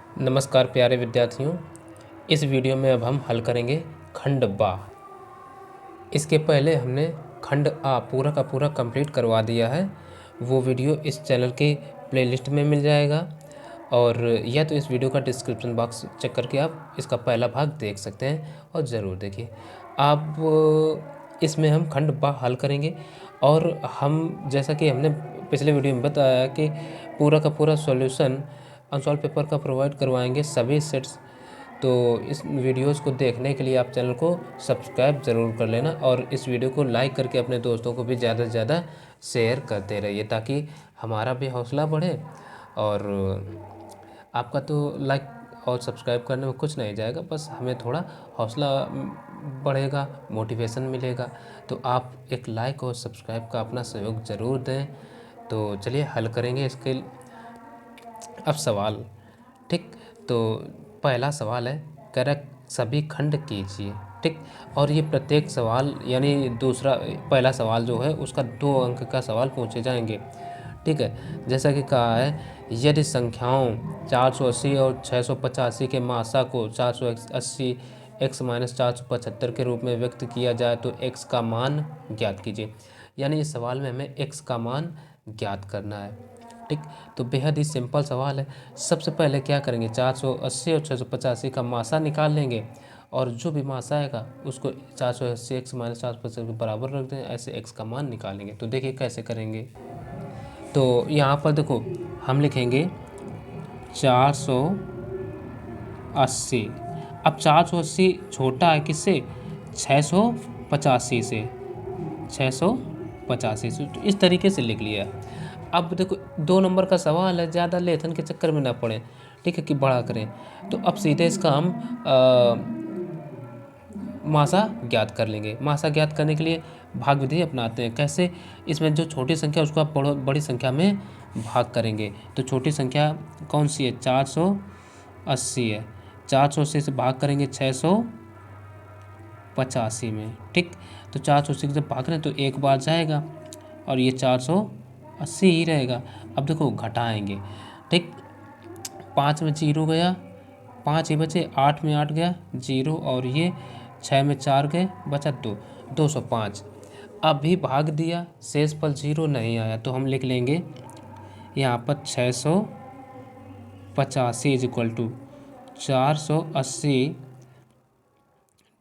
नमस्कार प्यारे विद्यार्थियों। इस वीडियो में अब हम हल करेंगे खंड बा। इसके पहले हमने खंड आ पूरा का पूरा कंप्लीट करवा दिया है। वो वीडियो इस चैनल के प्लेलिस्ट में मिल जाएगा, और या तो इस वीडियो का डिस्क्रिप्शन बॉक्स चेक करके आप इसका पहला भाग देख सकते हैं और ज़रूर देखिए। आप इसमें हम खंड बा हल करेंगे, और हम जैसा कि हमने पिछले वीडियो में बताया कि पूरा का पूरा सॉल्यूशन अनसॉल्व पेपर का प्रोवाइड करवाएंगे सभी सेट्स। तो इस वीडियोस को देखने के लिए आप चैनल को सब्सक्राइब ज़रूर कर लेना, और इस वीडियो को लाइक करके अपने दोस्तों को भी ज़्यादा से ज़्यादा शेयर करते रहिए, ताकि हमारा भी हौसला बढ़े। और आपका तो लाइक और सब्सक्राइब करने में कुछ नहीं जाएगा, बस हमें थोड़ा हौसला बढ़ेगा, मोटिवेशन मिलेगा। तो आप एक लाइक और सब्सक्राइब का अपना सहयोग ज़रूर दें। तो चलिए हल करेंगे इसके अब सवाल। ठीक, तो पहला सवाल है, कह रहा सभी खंड कीजिए। ठीक, और ये प्रत्येक सवाल यानी पहला सवाल जो है उसका 2 अंक का सवाल पूछे जाएंगे। ठीक है, जैसा कि कहा है, यदि संख्याओं 480 और 685 के मासा को 480 x माइनस 475 के रूप में व्यक्त किया जाए तो x का मान ज्ञात कीजिए। यानी इस सवाल में हमें x का मान ज्ञात करना है। ठीक, तो बेहद ही सिंपल सवाल है। सबसे पहले क्या करेंगे, 480 और 685 का मासा निकाल लेंगे, और जो भी मासा आएगा उसको 480 x माइनस 475 के बराबर रख दें, ऐसे x का मान निकालेंगे। तो देखिए कैसे करेंगे। तो यहाँ पर देखो हम लिखेंगे 480। अब 480 छोटा है किससे, 685 से, 685 से। तो इस तरीके से लिख लिया। अब देखो 2 नंबर का सवाल है, ज़्यादा लेथन के चक्कर में ना पड़े, ठीक है, कि बड़ा करें। तो अब सीधे इसका हम मासा ज्ञात कर लेंगे। मासा ज्ञात करने के लिए भाग विधि अपनाते हैं। कैसे, इसमें जो छोटी संख्या उसको आप बड़ी संख्या में भाग करेंगे। तो छोटी संख्या कौन सी है, 480 है। 480 से भाग करेंगे 685 में। ठीक, तो 480 से भाग करें तो एक बार जाएगा, और ये 480 ही रहेगा। अब देखो घटाएंगे। ठीक, 5 में 0 गया, 5 ही बचे, 8 में 8 गया 0, और ये 6 में 4 गए, बचा 2, 205। अभी भाग दिया, शेष फल 0 नहीं आया, तो हम लिख लेंगे यहाँ पर 685 इज इक्वल टू 480।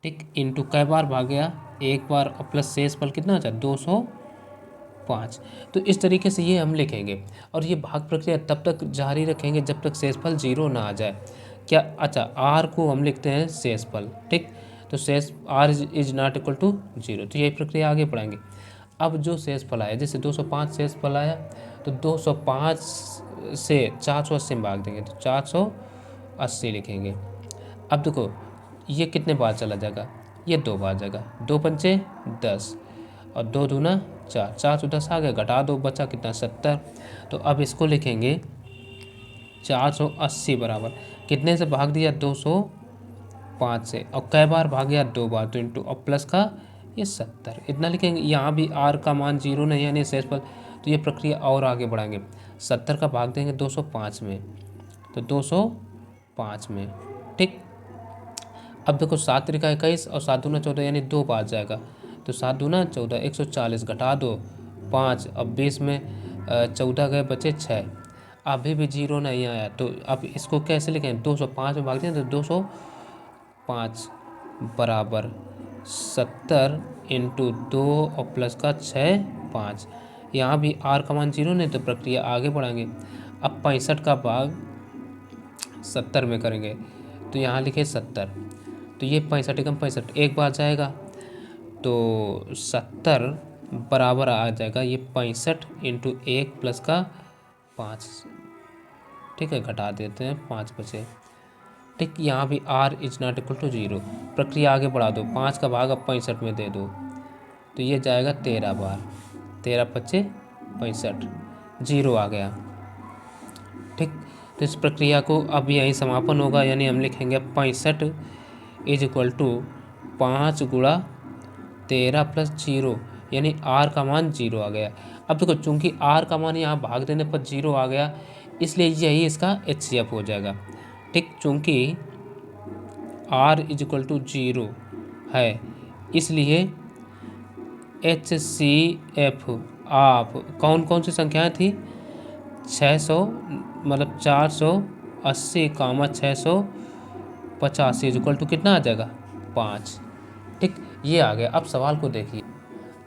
ठीक, इंटू कई बार भाग गया, एक बार, और प्लस शेष फल कितना बचा, 205। तो इस तरीके से ये हम लिखेंगे, और ये भाग प्रक्रिया तब तक जारी रखेंगे जब तक शेषफल 0 ना आ जाए। क्या, अच्छा, r को हम लिखते हैं शेषफल। ठीक, तो शेष r is not equal to 0। तो यही प्रक्रिया आगे बढ़ाएंगे। अब जो शेषफल आया, जैसे 205 शेषफल आया, तो 205 से 480 में भाग देंगे, तो 480 लिखेंगे। अब देखो ये कितने बार चला जाएगा, ये 2 बार जाएगा, 2 पंचे 10, और 2 दूना 4, 4 तो 10 आ गया, घटा दो, बचा कितना, 70। तो अब इसको लिखेंगे 480 बराबर कितने से भाग दिया, 205 से, और कई बार भाग गया, 2 बार, तो इंटू और प्लस का ये 70, इतना लिखेंगे। यहाँ भी r का मान 0 नहीं है, यानी शेषफल। तो ये प्रक्रिया और आगे बढ़ाएंगे, 70 का भाग देंगे 205 में, तो 205 में। ठीक, अब देखो 7 त्रिका 21 और 7 दूना 14, यानी 2 बार जाएगा, तो 7 दूना 14, 140, घटा दो 5, अब 20 में 14 गए, बचे 6। अभी भी 0 नहीं आया, तो अब इसको कैसे लिखें, 205 में भाग दें, तो 205 बराबर 70 इंटू 2 और प्लस का 6, 5। यहाँ भी r का मान 0 नहीं, तो प्रक्रिया आगे बढ़ाएंगे। अब 65 का भाग 70 में करेंगे, तो यहाँ लिखे 70, तो ये 65 एकम 65, एक बार जाएगा, तो 70 बराबर आ जाएगा ये 65 इंटू 1 प्लस का 5। ठीक है, घटा देते हैं, 5 बचे। ठीक, यहाँ भी r is not equal to 0, प्रक्रिया आगे बढ़ा दो, 5 का भाग अब 65 में दे दो, तो ये जाएगा 13 बार, 13 पच्चे 65, 0 आ गया। ठीक, तो इस प्रक्रिया को अब यहीं समापन होगा, यानी हम लिखेंगे 65 इज इक्वल टू 5 गुणा 13 प्लस 0, यानी r का मान 0 आ गया। अब देखो चूंकि r का मान यहाँ भाग देने पर 0 आ गया, इसलिए यही इसका HCF हो जाएगा। ठीक, चूँकि r इक्वल टू 0 है इसलिए HCF आप कौन कौन सी संख्याएं थी 600 मतलब 480 कामा 685 इक्वल टू कितना आ जाएगा 5। ठीक, ये आ गया। अब सवाल को देखिए।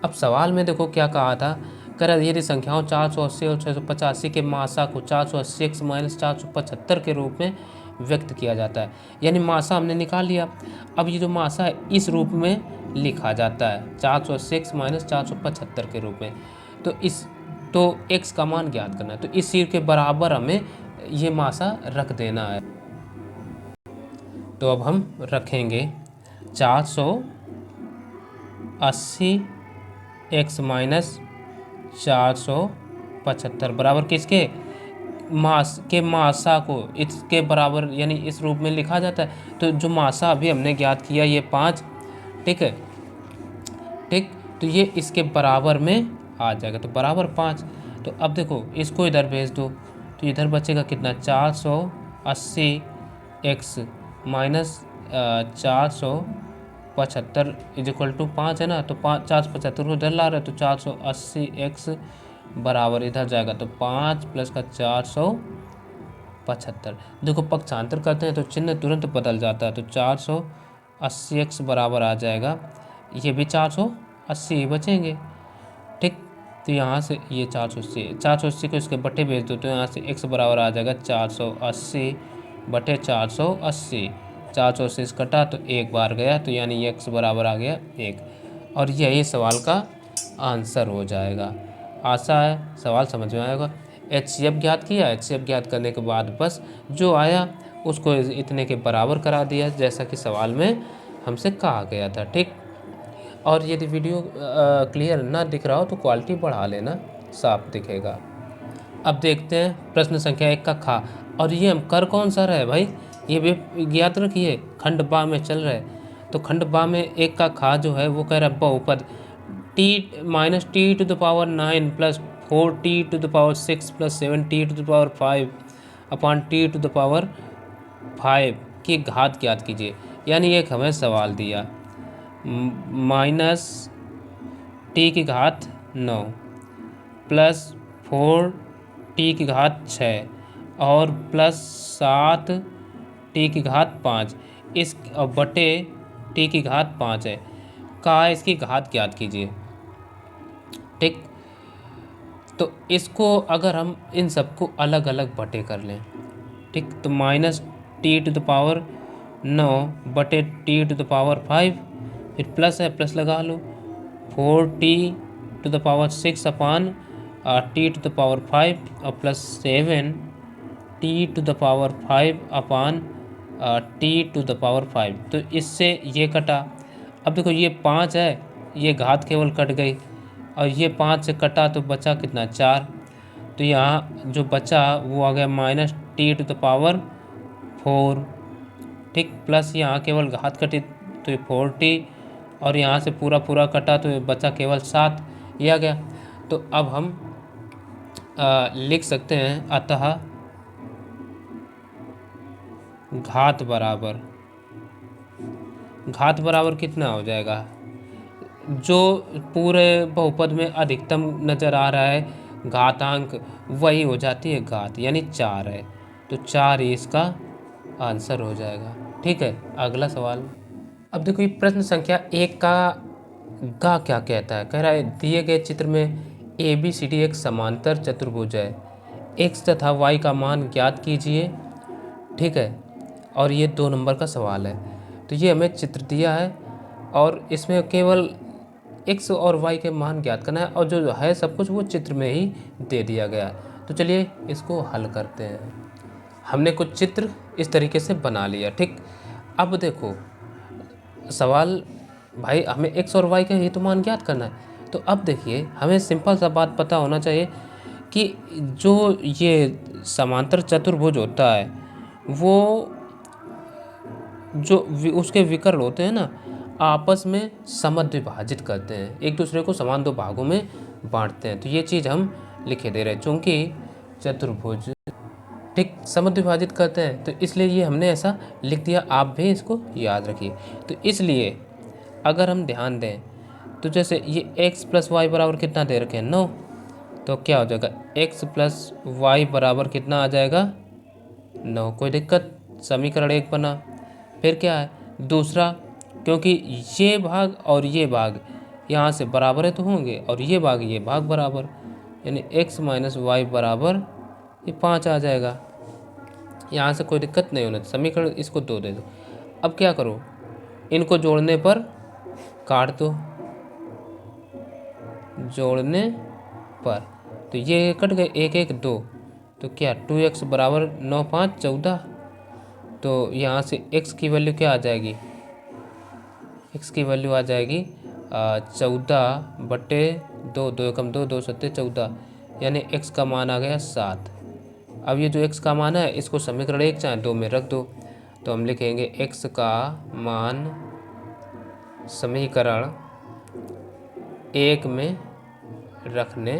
अब सवाल में देखो क्या कहा था, कह रहा यदि संख्याओं 480 और 685 के मासा को 480x माइनस 475 के रूप में व्यक्त किया जाता है। यानी मासा हमने निकाल लिया। अब ये जो मासा है इस रूप में लिखा जाता है 480x माइनस 475 के रूप में। तो x का मान ज्ञात करना है, तो इस चीज़ के बराबर हमें ये मासा रख देना है। तो अब हम रखेंगे 480x माइनस 475 बराबर किसके मासा को इसके बराबर यानी इस रूप में लिखा जाता है। तो जो मासा अभी हमने ज्ञात किया ये 5, ठीक है, ठीक, तो ये इसके बराबर में आ जाएगा, तो बराबर 5। तो अब देखो इसको इधर भेज दो तो इधर बचेगा कितना 480x माइनस 475 इक्वल टू 5 है ना, तो 475 को इधर ला रहे तो 480x बराबर इधर जाएगा तो 5 प्लस का 475। देखो पक्षांतर करते हैं तो चिन्ह तुरंत बदल जाता है, तो 480x बराबर आ जाएगा, ये भी 480 बचेंगे। ठीक, तो यहाँ से ये 480 को इसके बट्टे भेज दो तो यहाँ से x बराबर आ जाएगा 480 बटे 480। 480 से कटा तो एक बार गया, तो यानी x बराबर आ गया 1, और यही सवाल का आंसर हो जाएगा। आशा है सवाल समझ में आएगा। HCF ज्ञात किया, HCF ज्ञात करने के बाद बस जो आया उसको इतने के बराबर करा दिया जैसा कि सवाल में हमसे कहा गया था। ठीक, और यदि वीडियो क्लियर ना दिख रहा हो तो क्वालिटी बढ़ा लेना, साफ दिखेगा। अब देखते हैं प्रश्न संख्या 1 का खा, और ये हम कर कौन सा रहा है भाई, ये भी ज्ञात रखिए खंड बा में चल रहा है। तो खंड बा में 1 का खा जो है वो कह रहा है बहुपद t minus T to the power 9 plus 4t to the power 6 plus 7t to the power 5 upon t to the power 5 की घात ज्ञात कीजिए। यानी एक हमें सवाल दिया माइनस टी की घात 9 प्लस 4t की घात 6 और प्लस 7t की घात 5 इस बटे t की घात 5 है, कहा इसकी घात ज्ञात कीजिए। ठीक, तो इसको अगर हम इन सबको अलग अलग बटे कर लें, ठीक, तो minus T to the power 9 बटे टी टू द पावर 5, फिर प्लस है प्लस लगा लो 4t to the power 6 upon T to the power 5 और plus 7t to the power 5 upon T to the power 5। तो इससे ये कटा। अब देखो ये 5 है, ये घात केवल कट गई, और ये 5 से कटा तो बचा कितना 4, तो यहाँ जो बचा वो आ गया minus T to the power 4। ठीक, प्लस यहाँ केवल घात कटी तो ये 4t, और यहाँ से पूरा पूरा कटा तो ये बचा केवल 7, ये आ गया। तो अब हम लिख सकते हैं अतः घात बराबर कितना हो जाएगा, जो पूरे बहुपद में अधिकतम नज़र आ रहा है घातांक वही हो जाती है घात, यानी 4 है, तो 4 ही इसका आंसर हो जाएगा। ठीक है, अगला सवाल। अब देखो ये प्रश्न संख्या 1 का क्या कहता है, कह रहा है दिए गए चित्र में ABCD एक समांतर चतुर्भुज है, x तथा y का मान ज्ञात कीजिए। ठीक है, और ये 2 नंबर का सवाल है। तो ये हमें चित्र दिया है और इसमें केवल x और y के मान ज्ञात करना है, और जो है सब कुछ वो चित्र में ही दे दिया गया है। तो चलिए इसको हल करते हैं। हमने कुछ चित्र इस तरीके से बना लिया। ठीक, अब देखो सवाल भाई हमें x और y का ही तो मान ज्ञात करना है। तो अब देखिए हमें सिंपल सा बात पता होना चाहिए कि जो ये समांतर चतुर्भुज होता है वो जो उसके विकर्ण होते हैं ना आपस में समद्विभाजित करते हैं, एक दूसरे को समान 2 भागों में बांटते हैं। तो ये चीज़ हम लिखे दे रहे हैं, चूँकि चतुर्भुज ठीक, समद्विभाजित करते हैं, तो इसलिए ये हमने ऐसा लिख दिया, आप भी इसको याद रखिए। तो इसलिए अगर हम ध्यान दें तो जैसे ये x प्लस वाई बराबर कितना दे रखे हैं 9, तो क्या हो जाएगा x प्लस वाई बराबर कितना आ जाएगा 9। कोई दिक्कत, समीकरण 1 बना। फिर क्या है दूसरा, क्योंकि ये भाग और ये भाग यहाँ से बराबर है तो होंगे, और ये भाग बराबर, यानी x माइनस वाई बराबर ये 5 आ जाएगा। यहाँ से कोई दिक्कत नहीं होना, समीकरण इसको 2 दे दो। अब क्या करो, इनको जोड़ने पर काट दो, जोड़ने पर तो ये कट गए, 1 1 2, तो क्या 2x बराबर 9 5 14। तो यहाँ से x की वैल्यू क्या आ जाएगी, x की वैल्यू आ जाएगी 14/2, 2 एकम 2, 2 सत्ते 14, यानी x का मान आ गया 7। अब ये जो x का मान है इसको समीकरण 1 चाहे 2 में रख दो, तो हम लिखेंगे x का मान समीकरण 1 में रखने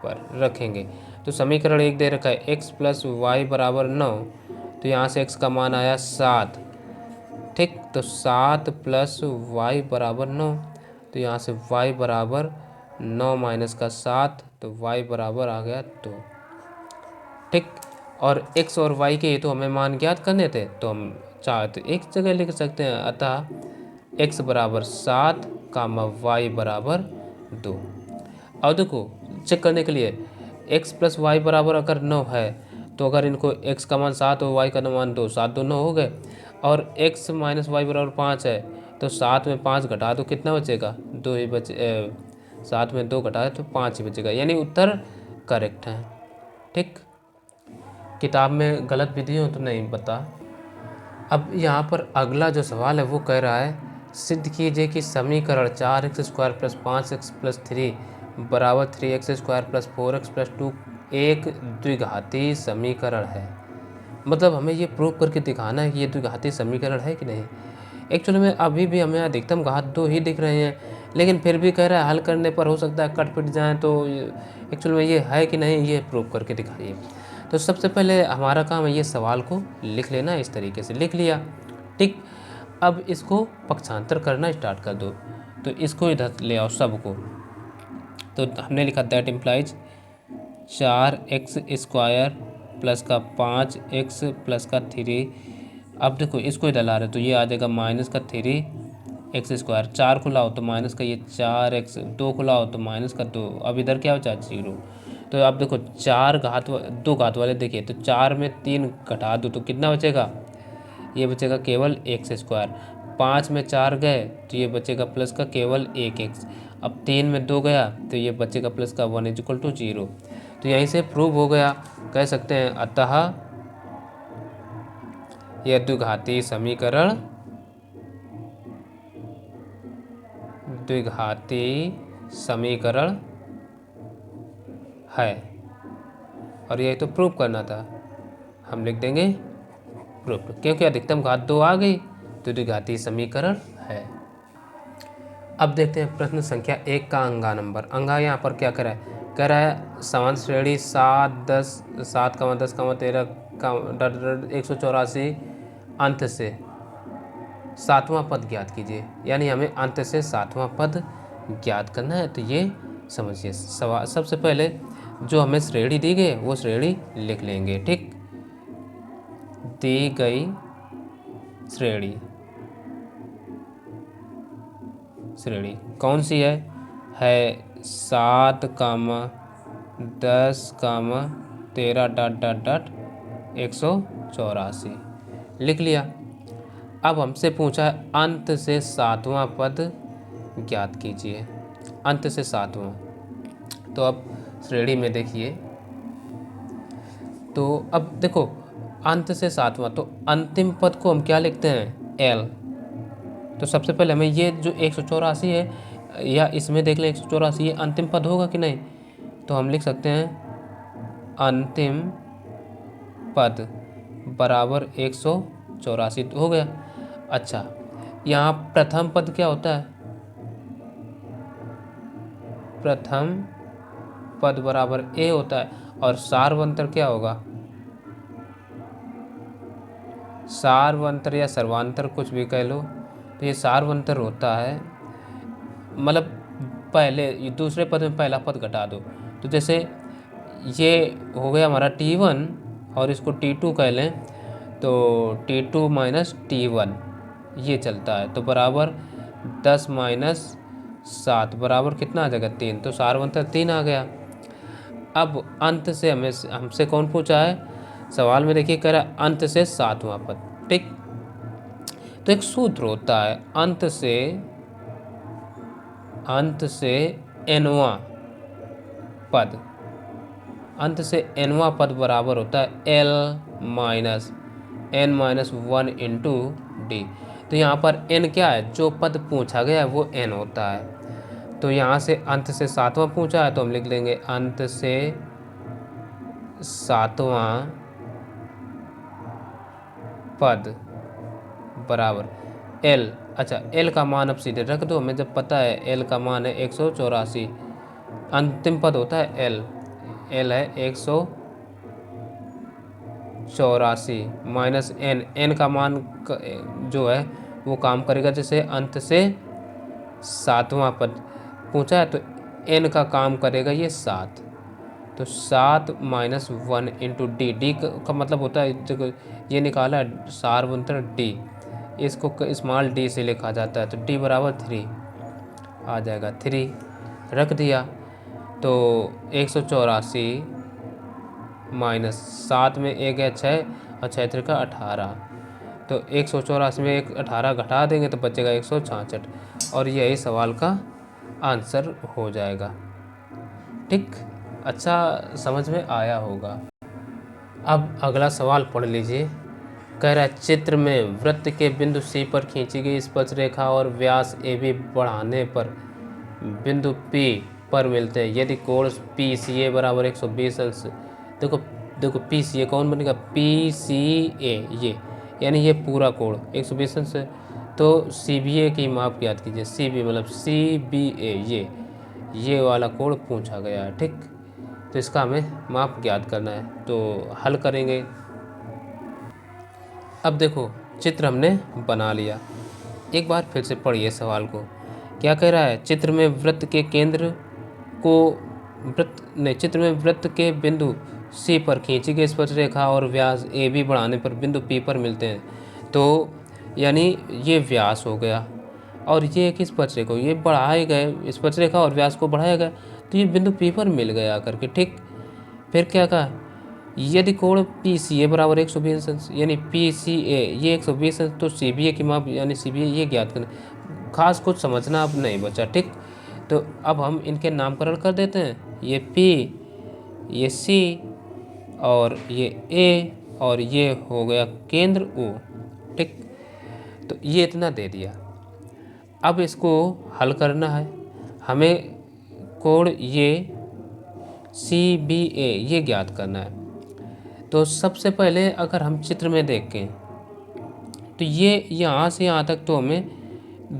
पर रखेंगे। तो समीकरण 1 दे रखा है x प्लस वाई बराबर 9, तो यहाँ से x का मान आया 7। ठीक, तो 7 प्लस वाई बराबर 9, तो यहाँ से y बराबर 9 माइनस का 7, तो y बराबर आ गया 2। ठीक, और x और y के तो हमें मान ज्ञात करने थे, तो हम चाहे तो एक जगह लिख सकते हैं, अतः x बराबर 7 कामा y बराबर 2। और देखो चेक करने के लिए x प्लस वाई बराबर अगर 9 है, तो अगर इनको x का मान 7 और y का मान 2, 7 2 9 हो गए, और x माइनस वाई बराबर 5 है, तो 7 में 5 घटा दो, कितना बचेगा 2 ही बचे। 7 में 2 घटाए तो 5 ही बचेगा, यानी उत्तर करेक्ट है। ठीक, किताब में गलत विधि हो तो नहीं बता। अब यहाँ पर अगला जो सवाल है वो कह रहा है सिद्ध कीजिए कि समीकरण 4x square plus 5x plus 3 बराबर 3x square plus 4x plus 2 एक द्विघाती समीकरण है। मतलब हमें ये प्रूव करके दिखाना है कि ये द्विघाती समीकरण है कि नहीं। एक्चुअली में अभी भी हमें अधिकतम घात 2 ही दिख रहे हैं, लेकिन फिर भी कह रहा है हल करने पर हो सकता है कट पिट जाए, तो एक्चुअल में ये है कि नहीं ये प्रूव करके दिखाइए। तो सबसे पहले हमारा काम है ये सवाल को लिख लेना, इस तरीके से लिख लिया। ठीक, अब इसको पक्षांतर करना स्टार्ट कर दो, तो इसको इधर ले आओ सबको। तो हमने लिखा that implies 4x square plus का 5x प्लस का 3। अब देखो इसको इधर ला रहे तो ये आ जाएगा माइनस का 3x स्क्वायर, 4 को लाओ तो माइनस का ये 4x, 2 को लाओ तो माइनस का 2, अब इधर क्या बचा 0। तो अब देखो 2 घात वाले देखिए, तो 4 में 3 घटा दो तो कितना बचेगा, ये बचेगा केवल x स्क्वायर। 5 में 4 गए तो ये बचेगा प्लस का केवल 1x। अब 3 में 2 गया तो ये बचेगा प्लस का 1 = 0। तो यहीं से प्रूव हो गया, कह सकते हैं अतः यह द्विघाती समीकरण है। और यही तो प्रूव करना था, हम लिख देंगे प्रूफ, क्योंकि अधिकतम घात 2 आ गई तो द्विघाती समीकरण है। अब देखते हैं प्रश्न संख्या 1 का अंगा नंबर। अंगा यहाँ पर क्या कह रहा है समान श्रेणी 7 10 7 10 13 184 अंत से 7वां पद ज्ञात कीजिए, यानी हमें अंत से 7वां पद ज्ञात करना है। तो ये समझिए सवाल, सबसे पहले जो हमें श्रेणी दी गई वो श्रेणी लिख लेंगे। ठीक, दी गई श्रेणी कौन सी है 7 10 13 184 लिख लिया। अब हमसे पूछा है अंत से 7वां पद ज्ञात कीजिए, अंत से 7वां। तो अब श्रेणी में देखिए, तो अब देखो अंत से 7वां, तो अंतिम पद को हम क्या लिखते हैं L। तो सबसे पहले हमें ये जो 184 है, या इसमें देख लें 184 ये अंतिम पद होगा कि नहीं, तो हम लिख सकते हैं अंतिम पद बराबर 184 हो गया। अच्छा, यहाँ प्रथम पद क्या होता है, प्रथम पद बराबर ए होता है। और सार्वंतर क्या होगा, सार्वंतर या सर्वांतर कुछ भी कह लो, तो ये सार्वंतर होता है, मतलब पहले दूसरे पद में पहला पद घटा दो। तो जैसे ये हो गया हमारा T1 और इसको T2 कह लें, तो T2 माइनस T1 ये चलता है, तो बराबर 10 माइनस 7 बराबर कितना आ जाएगा 3। तो सार्वंतर 3 आ गया। अब अंत से हमसे कौन पूछा है सवाल में, देखिए कह रहा है अंत से 7वां पद। ठीक, तो एक सूत्र होता है अंत से nवां पद, अंत से nवां पद बराबर होता है L minus n minus 1 into D. तो यहाँ पर n क्या है, जो पद पूछा गया है वो n होता है। तो यहाँ से अंत से 7वां पूछा है, तो हम लिख लेंगे अंत से 7वां पद बराबर L। अच्छा, L का मान अब सीधे रख दो, हमें जब पता है L का मान है 184, अंतिम पद होता है L है 184 माइनस n का मान जो है वो काम करेगा, जैसे अंत से 7वां पद पूछा है तो n का काम करेगा ये 7, तो 7 माइनस 1 इंटू डी का मतलब होता है, ये निकाला है सार्वंतर डी, इसको स्मॉल डी से लिखा जाता है, तो डी बराबर 3 आ जाएगा। 3 रख दिया, तो 184 माइनस 7 में 1 है 6 और 6 3 का 18, तो 184 में 18 घटा देंगे तो बचेगा 166, और यही सवाल का आंसर हो जाएगा। ठीक, अच्छा समझ में आया होगा। अब अगला सवाल पढ़ लीजिए। कह रहा है चित्र में वृत्त के बिंदु C पर खींची गई स्पर्शरेखा और व्यास AB बढ़ाने पर बिंदु P पर मिलते हैं यदि कोण PCA बराबर 120 अंश। देखो PCA कौन बनेगा, PCA ये, यानी ये पूरा कोण 120 अंश है, तो CBA की माप याद कीजिए, CB मतलब CBA ये वाला कोण पूछा गया है। ठीक, तो इसका हमें माप ज्ञात करना है, तो हल करेंगे। अब देखो चित्र हमने बना लिया, एक बार फिर से पढ़िए सवाल को। क्या कह रहा है, चित्र में वृत्त के केंद्र को चित्र में वृत्त के बिंदु C पर खींची गई स्पर्शरेखा और व्यास AB बढ़ाने पर बिंदु P पर मिलते हैं। तो यानी ये व्यास हो गया और ये एक स्पर्शरेखा, ये बढ़ाए गए स्पर्शरेखा और व्यास को बढ़ाया गया, तो ये बिंदु P पर मिल गया करके। ठीक, फिर क्या कहा, यदि कोण PCA बराबर 120 अंश, यानी PCA ये 120 अंश, तो CBA की माप यानी CBA ये ज्ञात करना, खास कुछ समझना अब नहीं बचा। ठीक, तो अब हम इनके नामकरण कर देते हैं, ये P, ये C और ये A और ये हो गया केंद्र O। ठीक, तो ये इतना दे दिया। अब इसको हल करना है हमें, कोण ये CBA ये ज्ञात करना है। तो सबसे पहले अगर हम चित्र में देखें तो ये यहाँ से यहाँ तक तो हमें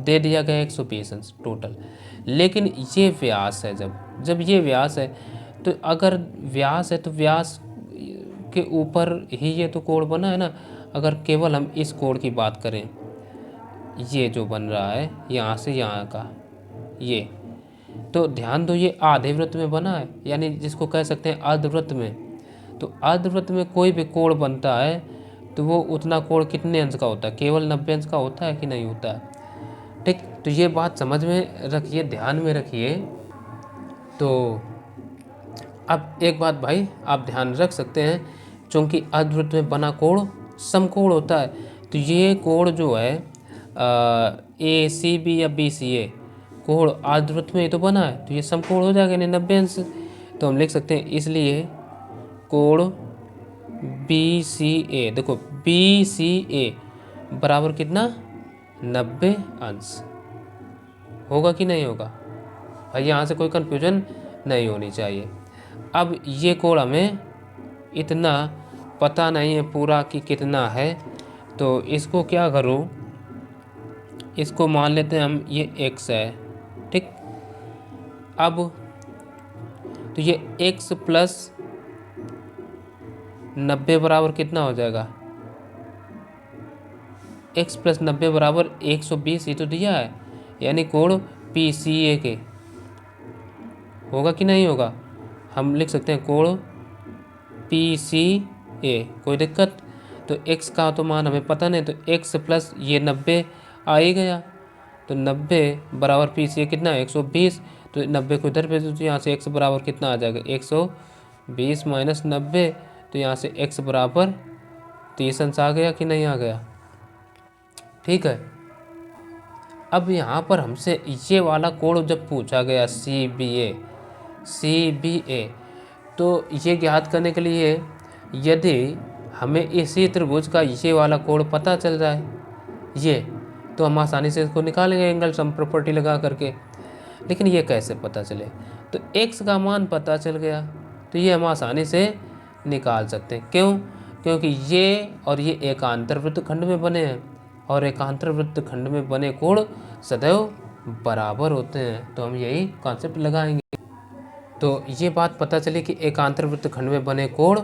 दे दिया गया 120 अंश टोटल, लेकिन ये व्यास है, जब ये व्यास है, तो अगर व्यास है तो व्यास के ऊपर ही ये तो कोण बना है ना। अगर केवल हम इस कोण की बात करें, ये जो बन रहा है यहाँ से यहाँ का ये, तो ध्यान दो ये आधे वृत्त में बना है, यानी जिसको कह सकते हैं अर्धवृत्त में। तो अर्धवृत्त में कोई भी कोण बनता है तो वो उतना कोण कितने अंश का होता है, केवल 90 अंश का होता है कि नहीं होता है। ठीक, तो ये बात समझ में रखिए, ध्यान में रखिए। तो अब एक बात भाई आप ध्यान रख सकते हैं, चूँकि अर्धवृत्त में बना कोण समकोण होता है, तो ये कोण जो है ACB या BCA कोण अर्धवृत्त में ही तो बना है, तो ये समकोण हो जाएगा यानी 90 अंश। तो हम लिख सकते हैं इसलिए कोण BCA, देखो BCA बराबर कितना 90 अंश होगा कि नहीं होगा भाई, यहाँ से कोई कन्फ्यूजन नहीं होनी चाहिए। अब ये कोण हमें इतना पता नहीं है पूरा कि कितना है, तो इसको क्या करूँ, इसको मान लेते हैं हम ये x है। ठीक, अब तो ये x प्लस 90 बराबर कितना हो जाएगा, x प्लस 90 बराबर 120, ये तो दिया है, यानी कोण PCA के होगा कि नहीं होगा। हम लिख सकते हैं कोण PCA, कोई दिक्कत। तो x का तो मान हमें पता नहीं, तो x प्लस ये 90 आ ही गया, तो 90 बराबर PCA कितना है 120, तो 90 को इधर भेज दो, तो यहाँ से x बराबर कितना आ जाएगा 120 माइनस 90, तो यहाँ से x बराबर 30 अंश आ गया कि नहीं आ गया। ठीक है, अब यहाँ पर हमसे ये वाला कोण जब पूछा गया CBA, तो ये ज्ञात करने के लिए यदि हमें इसी त्रिभुज का ये वाला कोण पता चल जाए ये, तो हम आसानी से इसको निकालेंगे एंगल सम प्रॉपर्टी लगा करके। लेकिन ये कैसे पता चले, तो x का मान पता चल गया, तो ये हम आसानी से निकाल सकते हैं। क्यों? क्योंकि ये और ये एकांतर वृत्तखंड में बने हैं, और एकांतर वृत्तखंड में बने कोण सदैव बराबर होते हैं, तो हम यही कॉन्सेप्ट लगाएंगे। तो ये बात पता चली कि एकांतर वृत्तखंड में बने कोण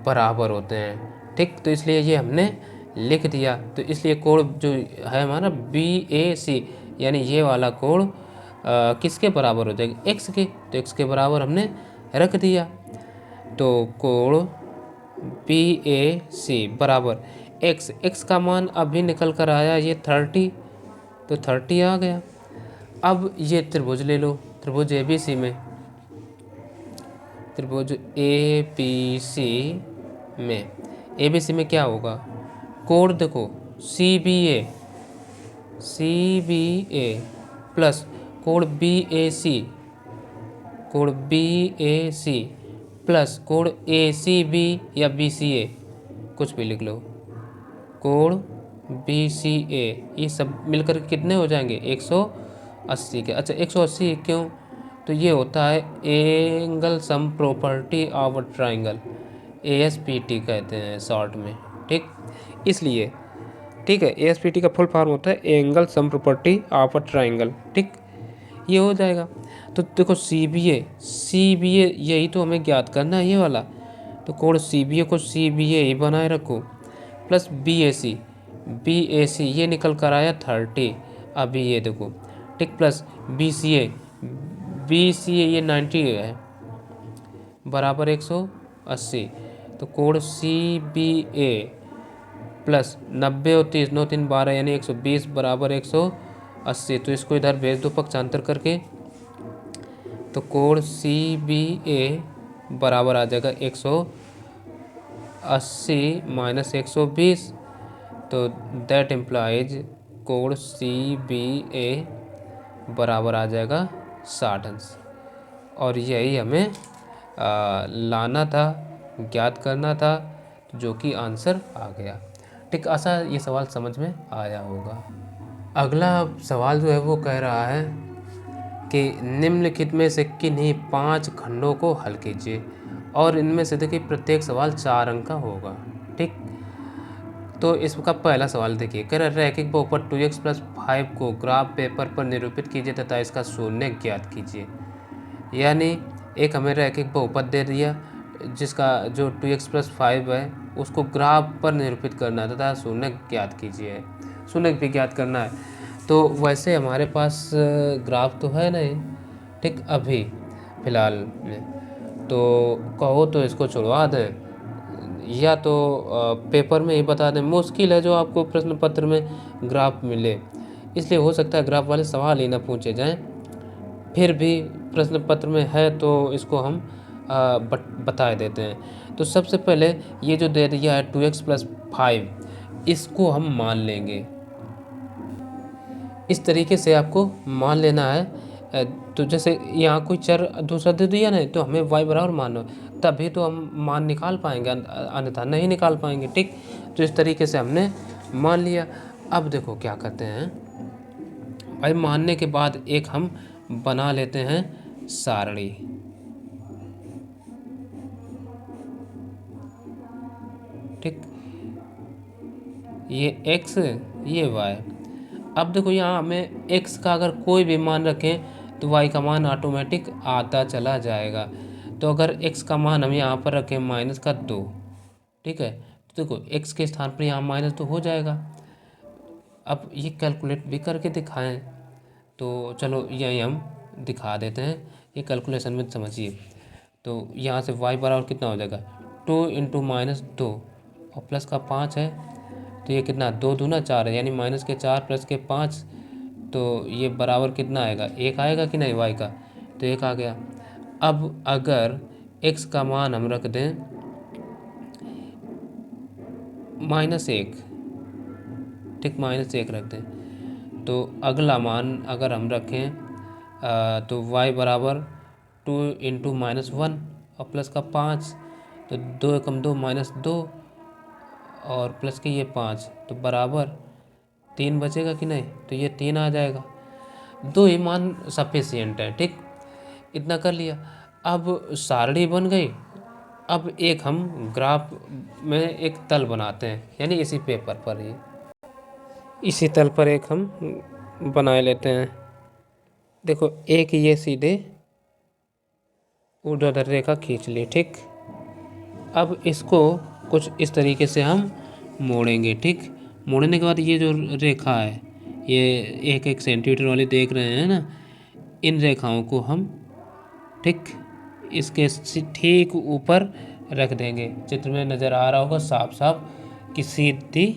बराबर होते हैं। ठीक, तो इसलिए ये हमने लिख दिया। तो इसलिए कोण जो है हमारा BAC, यानी ये वाला कोण किसके बराबर हो जाएगा, x के, तो x के बराबर हमने रख दिया। तो कोण BAC बराबर x का मान अभी निकल कर आया ये 30, तो 30 आ गया। अब ये त्रिभुज ले लो, त्रिभुज ABC में, त्रिभुज ABC में क्या होगा, कोण देखो CBA प्लस कोण BAC प्लस कोण ACB या BCA, कुछ भी लिख लो, कोण BCA, ये सब मिलकर कितने हो जाएंगे 180 के। अच्छा 180 क्यों, तो ये होता है angle sum property of triangle, ASPT कहते हैं शॉर्ट में। ठीक, इसलिए ठीक है, ASPT का फुल फॉर्म होता है angle sum property of triangle. ठीक, ये हो जाएगा। तो देखो CBA यही तो हमें ज्ञात करना है, ये वाला, तो कोण CBA को CBA ही बनाए रखो, प्लस BAC ये निकल कर आया 30 अभी, ये देखो। ठीक, प्लस BCA ये 90 है बराबर 180, तो कोण CBA प्लस 90 और 30, 9 3 12 यानी 120 बराबर 180, तो इसको इधर भेज दो पक्षांतर करके, तो कोण CBA बराबर आ जाएगा 180 माइनस 120, तो दैट इम्प्लाइज कोण CBA बराबर आ जाएगा 60 अंश। और यही हमें लाना था, ज्ञात करना था, जो कि आंसर आ गया। ठीक, आशा ये सवाल समझ में आया होगा। अगला सवाल जो है वो कह रहा है कि निम्नलिखित में से किन्हीं 5 खंडों को हल कीजिए, और इनमें से देखिए प्रत्येक सवाल 4 अंक का होगा। ठीक, तो इसका पहला सवाल देखिए, कह रहा है रैखिक बहुपद 2x प्लस 5 को ग्राफ पेपर पर निरूपित कीजिए तथा इसका शून्य ज्ञात कीजिए। यानी एक हमें रैखिक बहुपद दे दिया जिसका जो 2x प्लस 5 है उसको ग्राफ पर निरूपित करना है तथा शून्य ज्ञात कीजिए, शून्य भी ज्ञात करना है। तो वैसे हमारे पास ग्राफ तो है नहीं, ठीक, अभी फ़िलहाल में, तो कहो तो इसको छुड़वा दें या तो पेपर में ही बता दें। मुश्किल है जो आपको प्रश्न पत्र में ग्राफ मिले, इसलिए हो सकता है ग्राफ वाले सवाल ही ना पूछे जाएं। फिर भी प्रश्न पत्र में है तो इसको हम बता देते हैं। तो सबसे पहले ये जो दे दिया है 2x प्लस 5, इसको हम मान लेंगे, इस तरीके से आपको मान लेना है। तो जैसे यहाँ कोई चर दूसरा दे दिया ना, तो हमें y बराबर मानना, तभी तो हम मान निकाल पाएंगे, अन्यथा नहीं निकाल पाएंगे। ठीक, तो इस तरीके से हमने मान लिया। अब देखो क्या करते हैं भाई, मानने के बाद एक हम बना लेते हैं सारणी। ठीक, ये x ये y। अब देखो यहाँ हमें x का अगर कोई भी मान रखें तो y का मान ऑटोमेटिक आता चला जाएगा। तो अगर x का मान हम यहाँ पर रखें -2, ठीक है, तो देखो x के स्थान पर यहाँ -2 हो जाएगा। अब ये कैलकुलेट भी करके दिखाएं, तो चलो यही हम दिखा देते हैं, ये कैलकुलेशन में समझिए। तो यहाँ से y बराबर कितना हो जाएगा, 2 × -2 और प्लस का 5 है, तो ये कितना, 2 दूना 4 है, यानी -4 प्लस के 5, तो ये बराबर कितना आएगा, 1 आएगा कि नहीं y का, तो 1 आ गया। अब अगर x का मान हम रख दें -1, ठीक, -1 रख दें, तो अगला मान अगर हम रखें तो y बराबर 2 × -1 और प्लस का 5, तो 2 × 2 -2 और प्लस के ये 5, तो बराबर 3 बचेगा कि नहीं, तो ये 3 आ जाएगा। 2 ही मान सफिशिएंट है, ठीक, इतना कर लिया। अब सारणी बन गई। अब एक हम ग्राफ में एक तल बनाते हैं, यानी इसी पेपर पर ही, इसी तल पर एक हम बनाए लेते हैं। देखो एक ये सीधे ऊर्ध्वाधर रेखा खींच ली, ठीक। अब इसको कुछ इस तरीके से हम मोड़ेंगे, ठीक। मोड़ने के बाद ये जो रेखा है, ये 1-1 सेंटीमीटर वाली देख रहे हैं ना, इन रेखाओं को हम, ठीक, इसके ठीक ऊपर रख देंगे। चित्र में नज़र आ रहा होगा साफ साफ कि सीधी।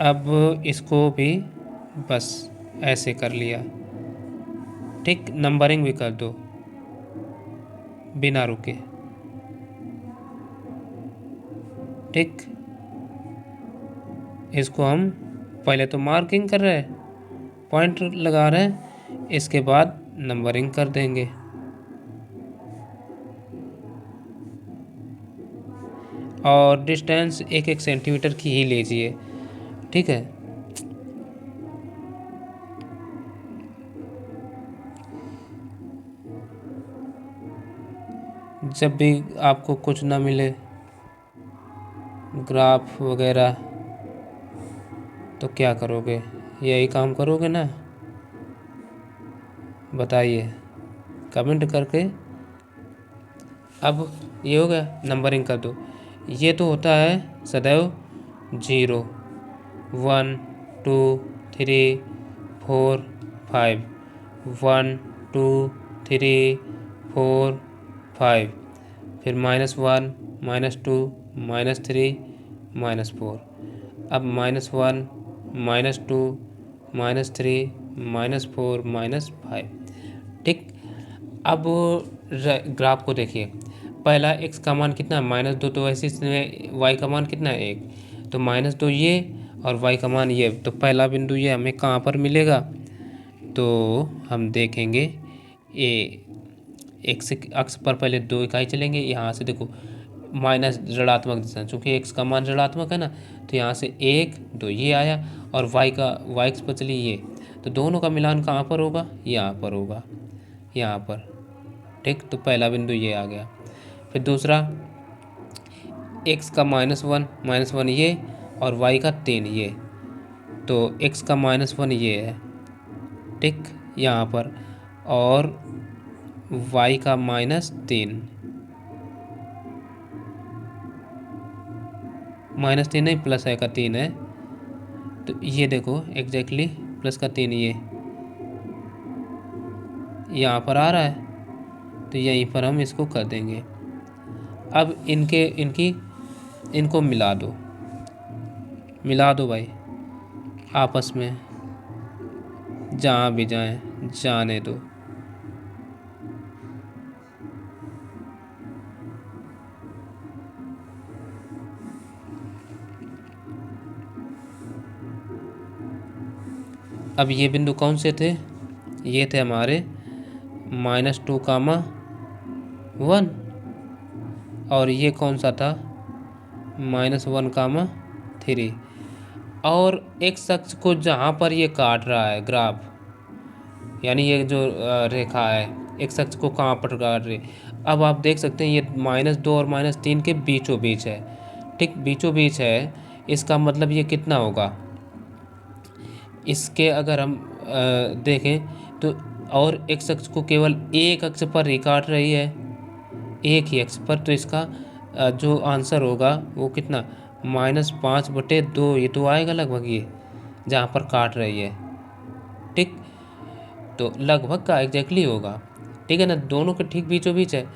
अब इसको भी बस ऐसे कर लिया, ठीक, नंबरिंग भी कर दो बिना रुके, ठीक। इसको हम पहले तो मार्किंग कर रहे हैं, पॉइंट लगा रहे हैं, इसके बाद नंबरिंग कर देंगे। और डिस्टेंस 1-1 सेंटीमीटर की ही लीजिए, ठीक है। जब भी आपको कुछ ना मिले ग्राफ वगैरह, तो क्या करोगे, यही काम करोगे ना, बताइए कमेंट करके। अब ये हो गया, नंबरिंग कर दो। ये तो होता है सदैव 0, 1, 2, 3, 4, 5, 1, 2, 3, 4, 5, फिर -1, -2, -3, -4। अब -1, -2, -3, -4, -5, ठीक। अब ग्राफ को देखिए, पहला x का मान कितना है, -2, तो वैसे इसमें y का मान कितना है, 1, तो -2 ये और y का मान ये, तो पहला बिंदु ये हमें कहाँ पर मिलेगा, तो हम देखेंगे ये x अक्ष पर पहले 2 इकाई चलेंगे, यहाँ से देखो माइनस ऋणात्मक दिशा, चूँकि x का मान ऋणात्मक है ना, तो यहाँ से 1, 2 ये आया, और y अक्ष पर चली ये, तो दोनों का मिलान कहाँ पर होगा, यहाँ पर होगा, यहाँ पर, ठीक। तो पहला बिंदु ये आ गया। फिर दूसरा x का -1 ये और y का 3 ये, तो x का -1 ये है, ठीक, यहाँ पर, और y का -3 नहीं, प्लस है का 3 है, तो ये देखो एग्जैक्टली प्लस का 3 ये यहाँ पर आ रहा है, तो यहीं पर हम इसको कर देंगे। अब इनको मिला दो भाई आपस में, जहाँ भी जाएं जाने दो। अब ये बिंदु कौन से थे, ये थे हमारे -2, 1, और ये कौन सा था, -1, 3। और x अक्ष को जहाँ पर ये काट रहा है ग्राफ, यानी ये जो रेखा है x अक्ष को कहाँ पर काट रही, अब आप देख सकते हैं ये -2 और -3 के बीचों बीच है, ठीक, बीचों बीच है। इसका मतलब ये कितना होगा, इसके अगर हम देखें तो, और x अक्ष को केवल एक अक्ष पर ही काट रही है, एक ही एक्स पर, तो इसका जो आंसर होगा वो कितना, -5/2। ये तो आएगा लगभग, ये जहाँ पर काट रही है, ठीक, तो लगभग का एग्जैक्टली होगा, ठीक है ना, दोनों के ठीक बीचों बीच है।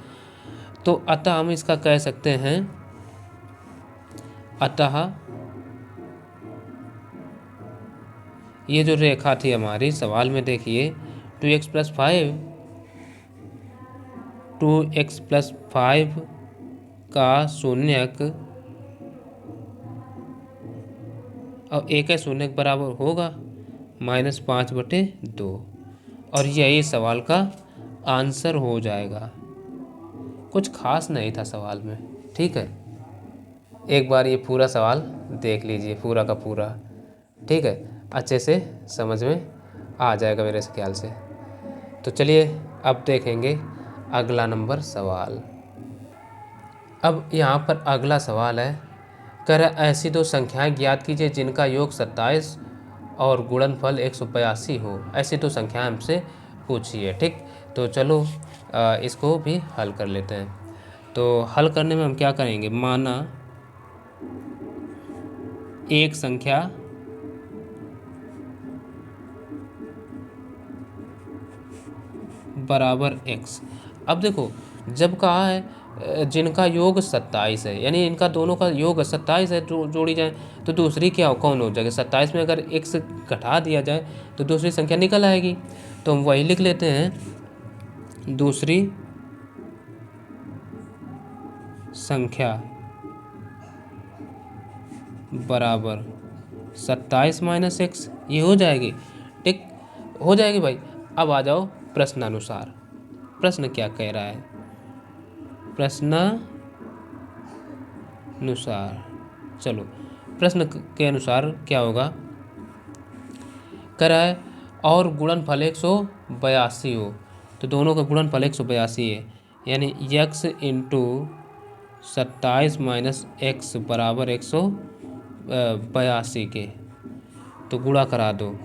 तो अतः हम इसका कह सकते हैं, अतः ये जो रेखा थी हमारी सवाल में, देखिए 2x+5 का शून्यक और एक शून्यक बराबर होगा -5/2, और यही सवाल का आंसर हो जाएगा। कुछ खास नहीं था सवाल में, ठीक है। एक बार ये पूरा सवाल देख लीजिए, पूरा का पूरा, ठीक है, अच्छे से समझ में आ जाएगा मेरे ख्याल से। तो चलिए अब देखेंगे अगला नंबर सवाल। अब यहाँ पर अगला सवाल है, कह रहा ऐसी दो संख्याएं ज्ञात कीजिए जिनका योग 27 और गुणनफल 182 हो। ऐसी दो संख्याएं हमसे पूछिए, ठीक। तो चलो इसको भी हल कर लेते हैं। तो हल करने में हम क्या करेंगे, माना एक संख्या बराबर x। अब देखो, जब कहा है जिनका योग 27 है, यानी इनका दोनों का योग 27 है, जोड़ी जाए तो दूसरी क्या कौन हो जाएगी, 27 में अगर x घटा दिया जाए तो दूसरी संख्या निकल आएगी। तो हम वही लिख लेते हैं, दूसरी संख्या बराबर 27 - x, ये हो जाएगी, ठीक, हो जाएगी भाई। अब आ जाओ प्रश्नानुसार, प्रश्न क्या कह रहा है, प्रश्नानुसार, चलो प्रश्न के अनुसार क्या होगा, कह रहा है और गुणनफल 182 हो, तो दोनों का गुणनफल 182 है, यानी x × 27 - x बराबर 182 के, तो गुणा करा दो,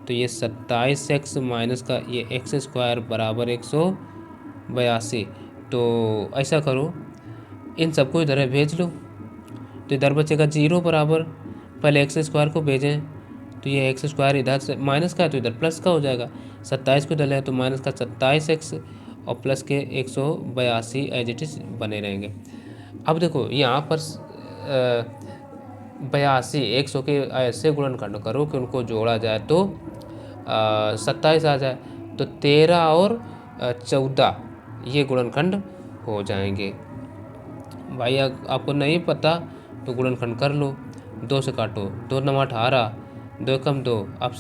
तो ये 27x माइनस का ये x² बराबर 182। तो ऐसा करो, इन सबको इधर भेज लो, तो इधर बचेगा 0 बराबर, पहले x² को भेजें, तो ये x² इधर से माइनस का है तो इधर प्लस का हो जाएगा, 27 को इधर है तो माइनस का 27x और प्लस के 182 एज इट इज बने रहेंगे। अब देखो यहाँ पर 82 100 के ऐसे गुणनखंड करो कि उनको जोड़ा जाए तो 27 आ जाए, तो 13 और 14 ये गुणनखंड हो जाएंगे। भाई आपको नहीं पता तो गुणनखंड कर लो, 2 से काटो, 2 9 18, 2 कम 2, अब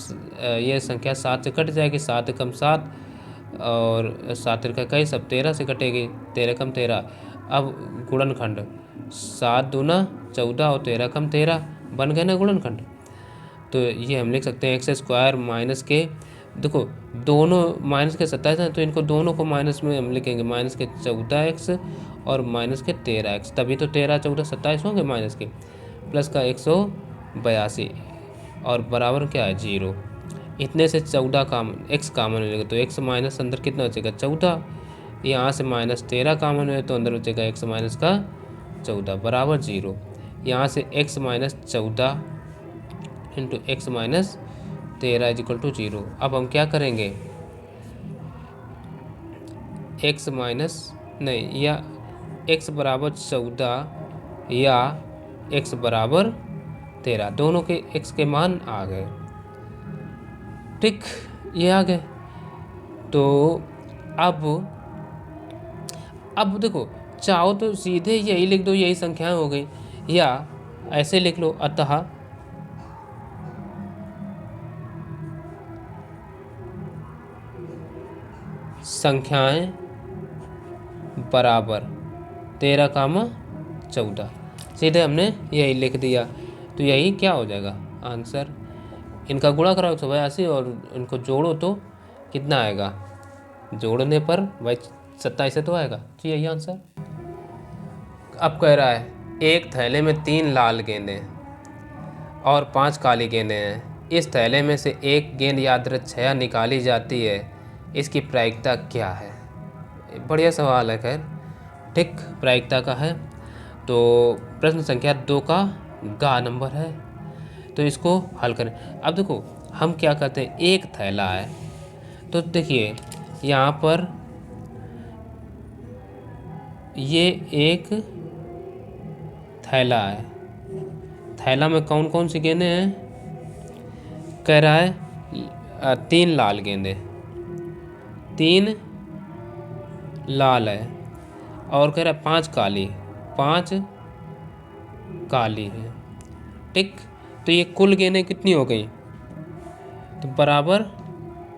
ये संख्या 7 से कट जाएगी, 7 कम 7 और 7 का कई सब 13 से कटेगी, 13 कम 13। अब गुणनखंड 7 दूना 14 और 13 कम 13 बन गए ना गुणनखंड। तो ये हम लिख सकते हैं x² माइनस के, देखो दोनों माइनस के 27 हैं तो इनको दोनों को माइनस में हम लिखेंगे, माइनस के 14x और माइनस के 13x, तभी तो 13 14 27 होंगे माइनस के, प्लस का 182 और बराबर क्या है 0। इतने से 14 x कामन मिलेगा, तो x माइनस अंदर कितना बचेगा 14, यहाँ से -13 कामन है तो अंदर बचेगा x माइनस का 14 बराबर 0। यहाँ से x minus 14 into x minus 13 = 0। अब हम क्या करेंगे, x माइनस नहीं, या x बराबर 14 या x बराबर 13, दोनों के x के मान आ गए, ठीक, ये आ गए। तो अब देखो, चाहो तो सीधे यही लिख दो, यही संख्याएं हो गई, या ऐसे लिख लो, अतः संख्याएं बराबर 13, 14, सीधे हमने यही लिख दिया, तो यही क्या हो जाएगा आंसर। इनका गुणा करो 182 और इनको जोड़ो तो कितना आएगा, जोड़ने पर भाई 27 से तो आएगा, तो यही आंसर। अब कह रहा है एक थैले में 3 लाल गेंदें और 5 काली गेंदें हैं, इस थैले में से एक गेंद यादृच्छया निकाली जाती है, इसकी प्रायिकता क्या है। बढ़िया सवाल है खैर। ठीक, प्रायिकता का है। तो प्रश्न संख्या 2 का गा नंबर है, तो इसको हल करें। अब देखो हम क्या करते हैं, एक थैला है, तो देखिए यहाँ पर ये एक थैला है, थैला में कौन कौन सी गेंदें हैं, कह रहा है 3 लाल गेंदे, 3 लाल है, और कह रहा है 5 काली, 5 काली है। ठीक, तो ये कुल गेंदें कितनी हो गई, तो बराबर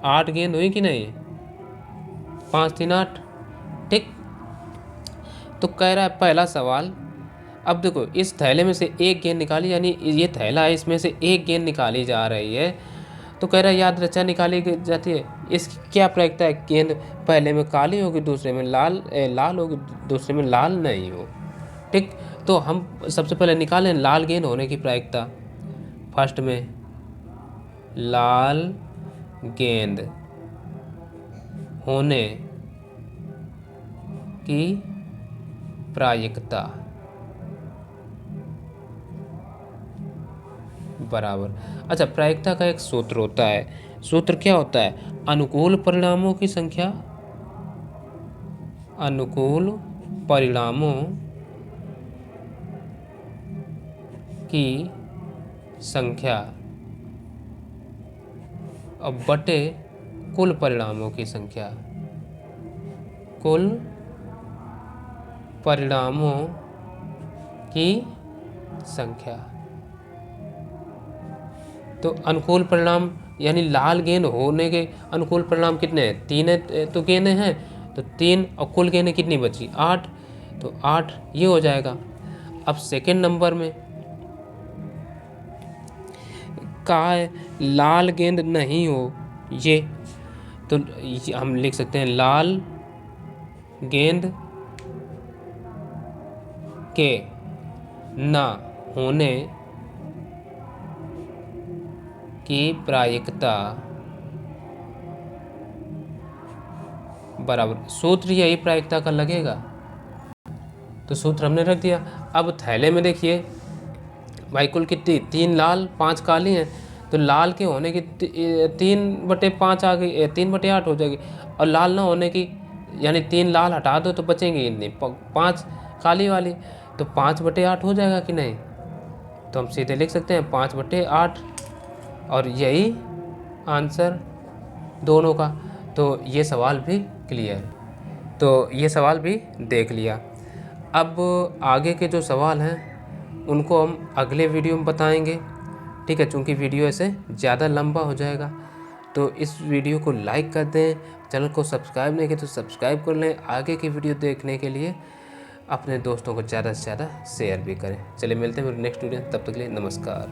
8 गेंद हुई कि नहीं, 5 3 8। ठीक, तो कह रहा है पहला सवाल, अब देखो इस थैले में से एक गेंद निकाली, यानी ये थैला है, इसमें से एक गेंद निकाली जा रही है, तो कह रहा है याद रचा निकाली जाती है। इसकी क्या प्रायिकता है, गेंद पहले में काली होगी, दूसरे में लाल होगी, दूसरे में लाल नहीं हो। ठीक, तो हम सबसे पहले निकालें लाल गेंद होने की प्रायिकता। फर्स्ट में लाल गेंद होने की प्रायिकता बराबर, अच्छा प्रायिकता का एक सूत्र होता है, सूत्र क्या होता है, अनुकूल परिणामों की संख्या, अनुकूल परिणामों की संख्या और बटे कुल परिणामों की संख्या, कुल परिणामों की संख्या। तो अनुकूल परिणाम यानी लाल गेंद होने के अनुकूल परिणाम कितने हैं, 3 तो गेंदें हैं, तो 3 और कुल गेंदें कितनी बची, 8, तो 8 ये हो जाएगा। अब सेकंड नंबर में कहा है लाल गेंद नहीं हो, ये तो हम लिख सकते हैं लाल गेंद के ना होने की प्रायिकता बराबर, सूत्र यही प्रायिकता का लगेगा, तो सूत्र हमने रख दिया। अब थैले में देखिए भाई कुल कितनी, 3 लाल 5 काली हैं, तो लाल के होने की 3/5 आ गई, 3/8 हो जाएगी, और लाल ना होने की यानी 3 लाल हटा दो तो बचेंगी इतनी 5 काली वाली, तो 5/8 हो जाएगा कि नहीं, तो हम सीधे लिख सकते हैं 5/8, और यही आंसर दोनों का। तो ये सवाल भी क्लियर, तो ये सवाल भी देख लिया। अब आगे के जो सवाल हैं उनको हम अगले वीडियो में बताएंगे, ठीक है, चूँकि वीडियो ऐसे ज़्यादा लंबा हो जाएगा। तो इस वीडियो को लाइक कर दें, चैनल को सब्सक्राइब नहीं किया तो सब्सक्राइब कर लें। आगे की वीडियो देखने के लिए अपने दोस्तों को ज़्यादा से ज़्यादा शेयर भी करें। चलिए मिलते हैं मेरे नेक्स्ट वीडियो, तब तक के लिए नमस्कार।